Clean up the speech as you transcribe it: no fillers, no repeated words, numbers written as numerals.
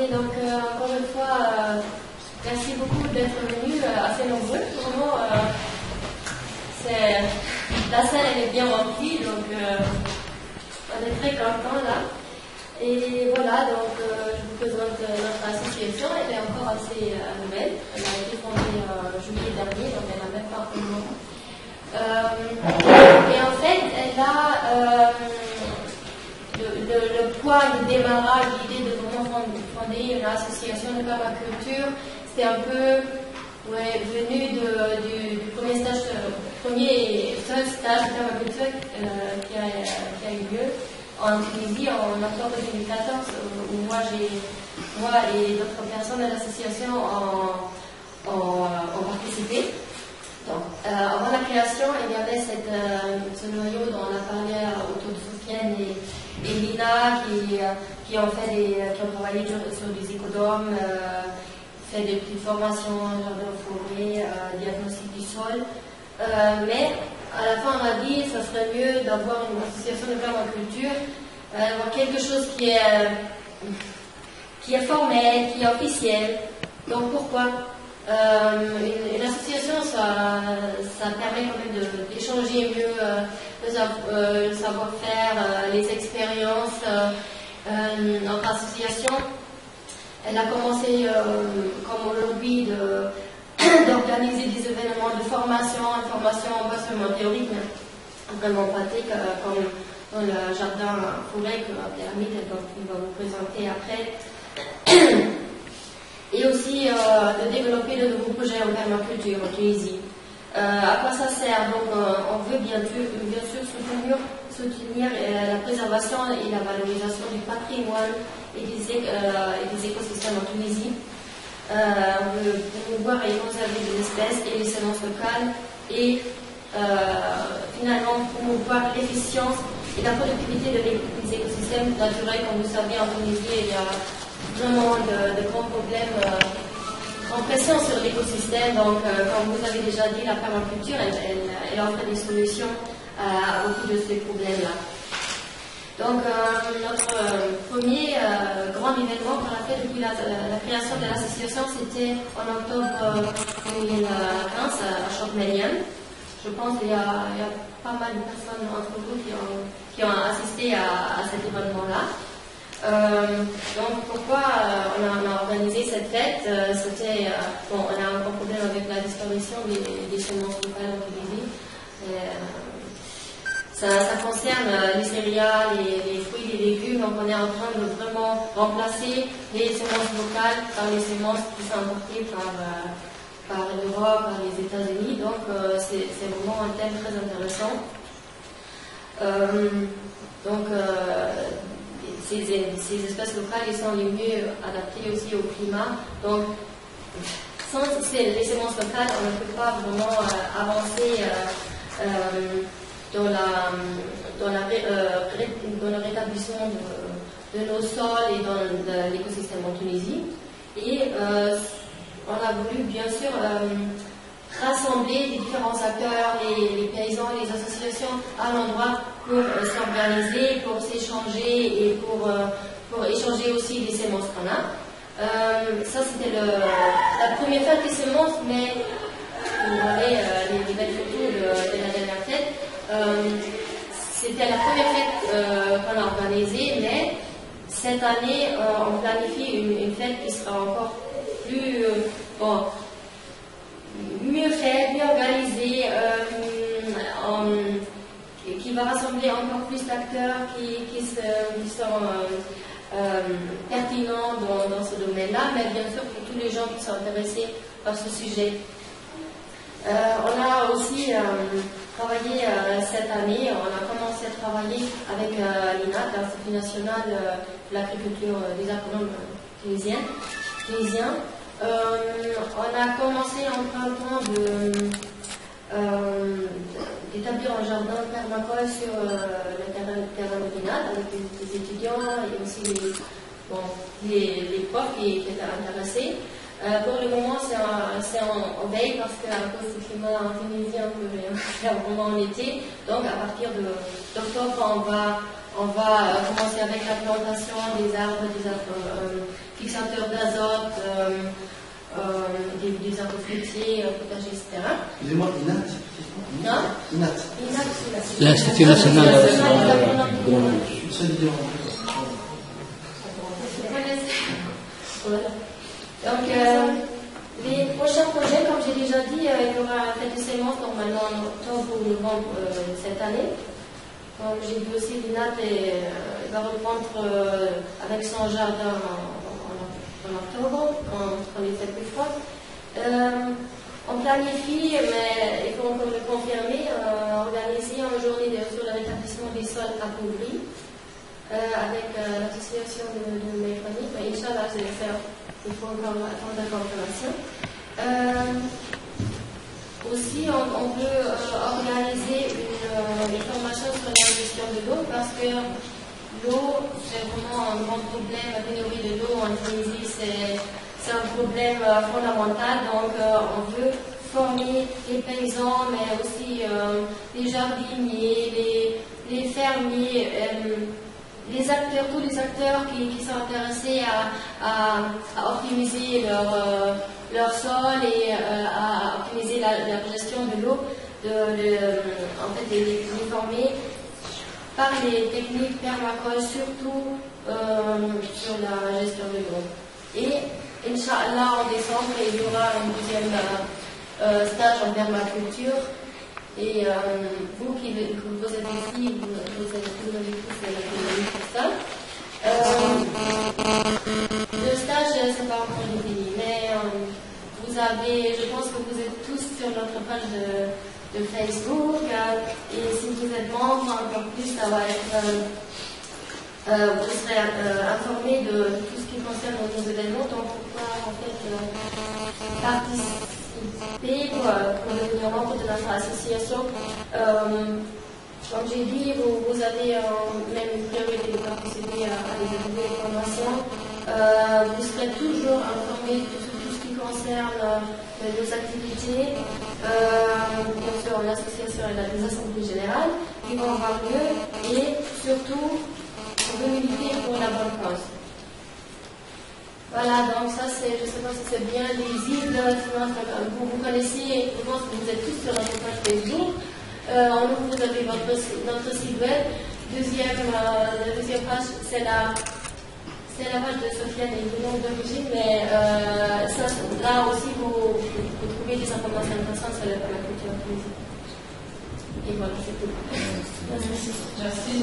donc encore une fois, merci beaucoup d'être venus, assez nombreux. Vraiment, la salle elle est bien remplie, donc on est très contents là. Et voilà, donc je vous présente notre association. Elle est encore assez nouvelle. Elle a été fondée en juillet dernier, donc elle n'a même pas un nom. Et en fait, elle a le point de démarrage, l'idée de vraiment fonder une association de permaculture, c'était un peu venu du premier seul stage de permaculture qui a eu lieu en Tunisie en octobre 2014, où moi et d'autres personnes de l'association ont participé. Donc, avant la création, il y avait ce noyau dont on a parlé autour de Sofiane et Lina qui ont travaillé sur des écodomes, fait des petites formations, jardin forêt, diagnostic du sol. Mais à la fin, on a dit que ce serait mieux d'avoir une association de permaculture, avoir quelque chose qui est formel, qui est officiel. Donc pourquoi une association, ça permet quand même d'échanger mieux le savoir-faire, les expériences. Notre association, elle a commencé comme aujourd'hui d'organiser des événements de formation, pas seulement théorique, mais vraiment pratique, comme dans le jardin forêt que Pierre-Amit va vous présenter après. Et aussi de développer de nouveaux projets en permaculture en Tunisie. À quoi ça sert? Donc, on veut bien sûr soutenir la préservation et la valorisation du patrimoine et des écosystèmes en Tunisie. On veut promouvoir et conserver des espèces et les semences locales et finalement promouvoir l'efficience et la productivité des écosystèmes naturels. Comme vous savez, en Tunisie, il y a vraiment de grands problèmes en pression sur l'écosystème. Donc, comme vous avez déjà dit, la permaculture, elle offre des solutions à beaucoup de ces problèmes-là. Donc, notre premier grand événement qu'on a fait depuis la création de l'association, c'était en octobre 2015 à Chocmelian. Je pense qu'il y a pas mal de personnes entre vous qui ont assisté à cet événement-là. Donc pourquoi on a organisé cette fête? On a un problème avec la disparition des semences locales en Tunisie. Ça concerne les céréales, les fruits, les légumes. Donc on est en train de vraiment remplacer les semences locales par les semences qui sont importées par l'Europe, par les États-Unis. Donc c'est vraiment un thème très intéressant. Ces espèces locales sont les mieux adaptées aussi au climat. Donc, sans les semences locales, on ne peut pas vraiment avancer dans le rétablissement de nos sols et dans l'écosystème en Tunisie. Et on a voulu bien sûr rassembler les différents acteurs, les paysans, les associations à l'endroit pour s'organiser, pour s'échanger et pour échanger aussi les semences qu'on a. Ça c'était la première fête des semences, mais vous voyez les belles photos de la dernière fête. C'était la première fête qu'on a organisée, mais cette année on planifie une fête qui sera encore plus mieux faite, mieux organisée, qui va rassembler encore plus d'acteurs qui sont pertinents dans ce domaine-là, mais bien sûr pour tous les gens qui sont intéressés par ce sujet. On a aussi travaillé cette année, on a commencé à travailler avec l'INAT, l'Institut national de l'agriculture des agronomes tunisiens. On a commencé en printemps d'établir un jardin permacole sur le terrain de l'INAT avec les étudiants et aussi les profs qui étaient intéressés. Pour le moment, c'est en veille parce qu'à cause du climat en Tunisie, on peut faire vraiment en été. Donc, à partir d'octobre, on va commencer avec la plantation des arbres, fixateurs d'azote, des arbres fruitiers, potagers, etc. Excusez-moi, INAT. Non INAT. L'Institut national. Donc, les prochains projets, comme j'ai déjà dit, il y aura un fête de sémence normalement en octobre ou novembre cette année. Comme j'ai dit aussi, l'INAT va reprendre avec son jardin en octobre, quand il fait plus froid. On planifie, mais il faut encore le confirmer, organiser une journée sur le rétablissement des sols appauvris avec l'association de mécanique. Inch'Allah, je vais le faire. Il faut encore attendre la confirmation. Aussi, on peut organiser une formation sur la gestion de l'eau parce que l'eau, c'est vraiment un grand problème. La pénurie de l'eau en Tunisie, c'est un problème fondamental. Donc, on veut former les paysans, mais aussi les jardiniers, les fermiers, les acteurs, tous les acteurs qui sont intéressés à optimiser leur sol et à optimiser la gestion de l'eau, en fait, les former par les techniques permacoles, surtout sur la gestion de l'eau. Et Inch'Allah, en décembre, il y aura un deuxième stage en permaculture. Et vous qui vous êtes ici, vous avez tous ça. Le stage, c'est pas encore défini, mais vous avez, je pense que vous êtes tous sur notre page de Facebook. Et si vous êtes membre, encore plus, ça va être. Vous serez informés de tout ce qui concerne nos événements, donc pourquoi en fait participer pour devenir membre de notre association. Comme j'ai dit, vous avez même une priorité de participer à des ateliers de formation. Vous serez toujours informés de tout ce qui concerne nos activités. Bien sûr, l'association et des assemblées générales qui vont avoir lieu et surtout on veut militer pour la bonne cause. Voilà, donc ça c'est, je ne sais pas si c'est bien lisible, vous connaissez, je pense que vous êtes tous sur notre page Facebook. En haut, vous avez notre site web. La deuxième page, c'est la page de Sofiane et du nom d'origine, mais là aussi vous trouvez des informations intéressantes sur la culture en Tunisie. Et voilà, c'est tout. Merci. Merci.